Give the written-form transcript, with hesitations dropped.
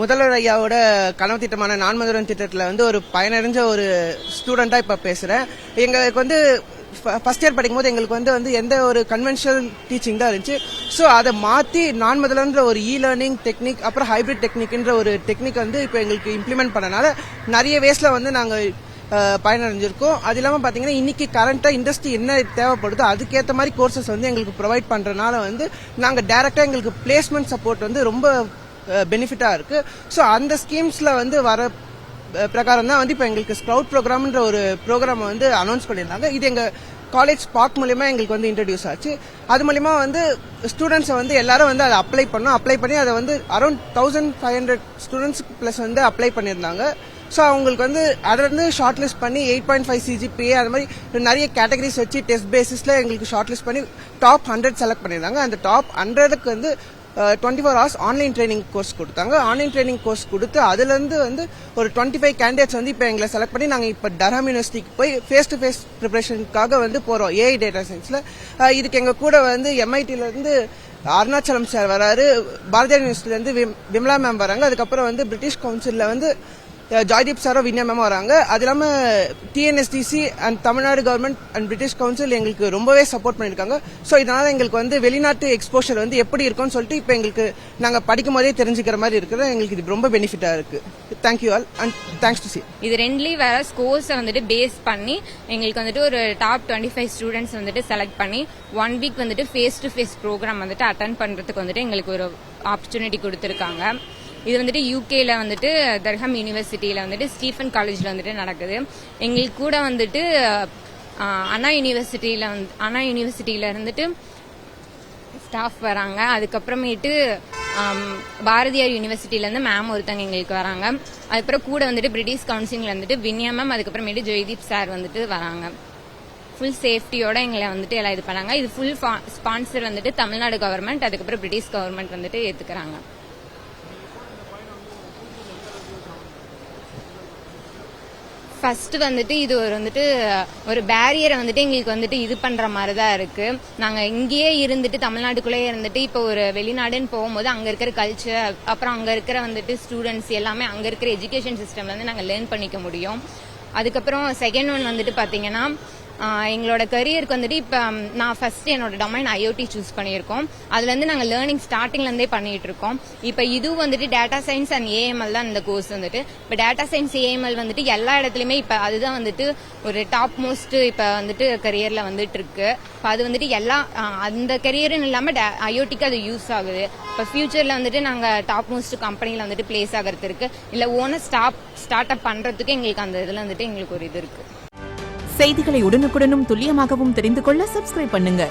முதல்வர் ஐயாவோட கனவு திட்டமான நான் முதல்வன் திட்டத்தில் வந்து ஒரு பயனடைஞ்ச ஒரு ஸ்டூடெண்டா இப்ப பேசுறேன். எங்களுக்கு வந்து ஃபர்ஸ்ட் இயர் படிக்கும் போது எங்களுக்கு வந்து எந்த ஒரு கன்வென்ஷனல் டீச்சிங் தான் இருந்துச்சு. ஸோ அதை மாற்றி நான் முதல்ன்ற ஒரு லேர்னிங் டெக்னிக் அப்புறம் ஹைபிரிட் டெக்னிக்ன்ற ஒரு டெக்னிக் வந்து இப்போ எங்களுக்கு இம்ப்ளிமெண்ட் பண்ணனால நிறைய வேஸ்ல வந்து நாங்கள் பயனடைஞ்சிருக்கோம். அது இல்லாமல் பார்த்தீங்கன்னா இன்னைக்கு கரண்டா இண்டஸ்ட்ரி என்ன தேவைப்படுதோ அதுக்கேற்ற மாதிரி கோர்சஸ் வந்து எங்களுக்கு ப்ரொவைட் பண்றதுனால வந்து நாங்கள் டைரக்டா எங்களுக்கு பிளேஸ்மெண்ட் சப்போர்ட் வந்து ரொம்ப பெனிஃபிட்டா இருக்கு. ஸோ அந்த ஸ்கீம்ஸ்ல வந்து வர பிரகாரம் தான் வந்து இப்போ எங்களுக்கு ஸ்ப்ரவுட் ப்ரோக்ராம்ன்ற ஒரு ப்ரோக்ராம் வந்து அனௌன்ஸ் பண்ணியிருந்தாங்க. இது எங்க காலேஜ் ஸ்பார்க் மூலியமா எங்களுக்கு வந்து இன்ட்ரடியூஸ் ஆச்சு. அது மூலியமா வந்து ஸ்டூடெண்ட்ஸ் வந்து எல்லாரும் வந்து அதை அப்ளை பண்ணி அதை வந்து அரௌண்ட் 1500 ஸ்டூடெண்ட்ஸ் பிளஸ் வந்து அப்ளை பண்ணியிருந்தாங்க. ஸோ அவங்களுக்கு வந்து அதை வந்து ஷார்ட் லிஸ்ட் பண்ணி 8.5 CGPA அது மாதிரி நிறைய கேட்டகரிஸ் வச்சு டெஸ்ட் பேசிஸ்ல எங்களுக்கு ஷார்ட் லிஸ்ட் பண்ணி டாப் 100 செலக்ட் பண்ணியிருந்தாங்க. அந்த டாப் 100க்கு வந்து 24 hours ஆன்லைன் ட்ரைனிங் கோர்ஸ் கொடுத்தாங்க. ஆன்லைன் ட்ரைனிங் கோர்ஸ் கொடுத்து அதுல இருந்து வந்து ஒரு 25 கேண்டிடேட்ஸ் வந்து இப்போ எங்களை செலக்ட் பண்ணி நாங்கள் இப்போ டர்ஹாம் யூனிவர்சிட்டிக்கு போய் ஃபேஸ் டு ஃபேஸ் ப்ரிப்பரேஷனுக்காக வந்து போறோம். AI டேட்டா சயின்ஸ்ல இதுக்கு எங்க கூட வந்து MITல இருந்து அருணாச்சலம் சார் வராரு, பாரதியார் யூனிவர்சிட்டில இருந்து விமலா மேம் வராங்க, அதுக்கப்புறம் வந்து பிரிட்டிஷ் கவுன்சில்ல வந்து ஜாய்தீப் சாரோ வின்யா மேமும் வராங்க. அது இல்லாம TNSTC and Tamil Nadu government and British council எங்களுக்கு ரொம்பவே சப்போர்ட் பண்ணிருக்காங்க. ஸோ இதனால எங்களுக்கு வந்து வெளிநாட்டு எக்ஸ்போஷர் வந்து எப்படி இருக்கும்னு சொல்லிட்டு இப்போ எங்களுக்கு நாங்கள் படிக்கும் போதே தெரிஞ்சுக்கிற மாதிரி இருக்கிற எங்களுக்கு இது ரொம்ப பெனிஃபிட்டா இருக்கு. Thank you all and thanks to C. இது ரெண்டுலயும் வேற ஸ்கோர்ஸை வந்துட்டு பேஸ் பண்ணி எங்களுக்கு வந்துட்டு ஒரு டாப் 25 ஸ்டூடெண்ட்ஸ் வந்துட்டு செலக்ட் பண்ணி 1 வீக் வந்துட்டு ஃபேஸ் டு ஃபேஸ் ப்ரோக்ராம் வந்துட்டு அட்டன் பண்றதுக்கு வந்துட்டு எங்களுக்கு ஒரு ஆப்பர்ச்சுனிட்டி கொடுத்துருக்காங்க. இது வந்துட்டு யூகேல வந்துட்டு தர்ஹாம் யூனிவர்சிட்டியில வந்துட்டு ஸ்டீஃபன் காலேஜ்ல வந்துட்டு நடக்குது. எங்களுக்கு கூட வந்துட்டு அண்ணா யூனிவர்சிட்டியில இருந்துட்டு ஸ்டாஃப் வராங்க. அதுக்கப்புறமேட்டு பாரதியார் யூனிவர்சிட்டியில இருந்து மேம் ஒருத்தங்க எங்களுக்கு வராங்க. அதுக்கப்புறம் கூட வந்துட்டு பிரிட்டிஷ் கவுன்சில்ல வந்துட்டு வின்யா மேம், அதுக்கப்புறமேட்டு ஜெய்தீப் சார் வந்துட்டு வராங்க. ஃபுல் சேஃப்டியோட எங்களை வந்துட்டு எல்லாம் இது பண்ணாங்க. இது ஃபுல் ஸ்பான்சர் வந்துட்டு தமிழ்நாடு கவர்மெண்ட், அதுக்கப்புறம் பிரிட்டிஷ் கவர்மெண்ட் வந்துட்டு ஏத்துக்கிறாங்க. ஃபர்ஸ்ட் வந்துட்டு இது வந்துட்டு ஒரு பேரியரை வந்துட்டு எங்களுக்கு வந்துட்டு இது பண்ற மாதிரி தான் இருக்கு. நாங்க இங்கேயே இருந்துட்டு தமிழ்நாட்டுக்குள்ளேயே இருந்துட்டு இப்போ ஒரு வெளிநாடுன்னு போகும்போது அங்க இருக்கிற கல்ச்சர் அப்புறம் அங்க இருக்கிற வந்துட்டு ஸ்டூடெண்ட்ஸ் எல்லாமே அங்க இருக்கிற எஜுகேஷன் சிஸ்டம்ல இருந்து நாங்க லேர்ன் பண்ணிக்க முடியும். அதுக்கப்புறம் செகண்ட் ஒன் வந்துட்டு பாத்தீங்கன்னா எங்களோட கரியருக்கு வந்துட்டு இப்ப நான் ஃபர்ஸ்ட் என்னோட டொமைன் IoT சூஸ் பண்ணியிருக்கோம். அதுல இருந்து நாங்க லேர்னிங் ஸ்டார்டிங்ல இருந்தே பண்ணிட்டு இருக்கோம். இப்ப இது வந்துட்டு டேட்டா சயின்ஸ் அண்ட் AML தான் இந்த கோர்ஸ் வந்துட்டு. இப்ப டேட்டா சயின்ஸ் AML வந்துட்டு எல்லா இடத்துலயுமே இப்ப அதுதான் வந்துட்டு ஒரு டாப் மோஸ்ட் இப்ப வந்துட்டு கரியர்ல வந்துட்டு இருக்கு. அது வந்துட்டு எல்லா அந்த கரியர்னு இல்லாம IoTக்கு அது யூஸ் ஆகுது. இப்ப ஃபியூச்சர்ல வந்துட்டு நாங்க டாப் மோஸ்ட் கம்பெனில வந்துட்டு பிளேஸ் ஆகிறதுக்கு இல்ல ஓனர் ஸ்டார்ட் அப் பண்றதுக்கு எங்களுக்கு அந்த இதுல வந்துட்டு எங்களுக்கு ஒரு இது இருக்கு. செய்திகளை உடனுக்குடனும் துல்லியமாகவும் தெரிந்து கொள்ள சப்ஸ்கிரைப் பண்ணுங்க.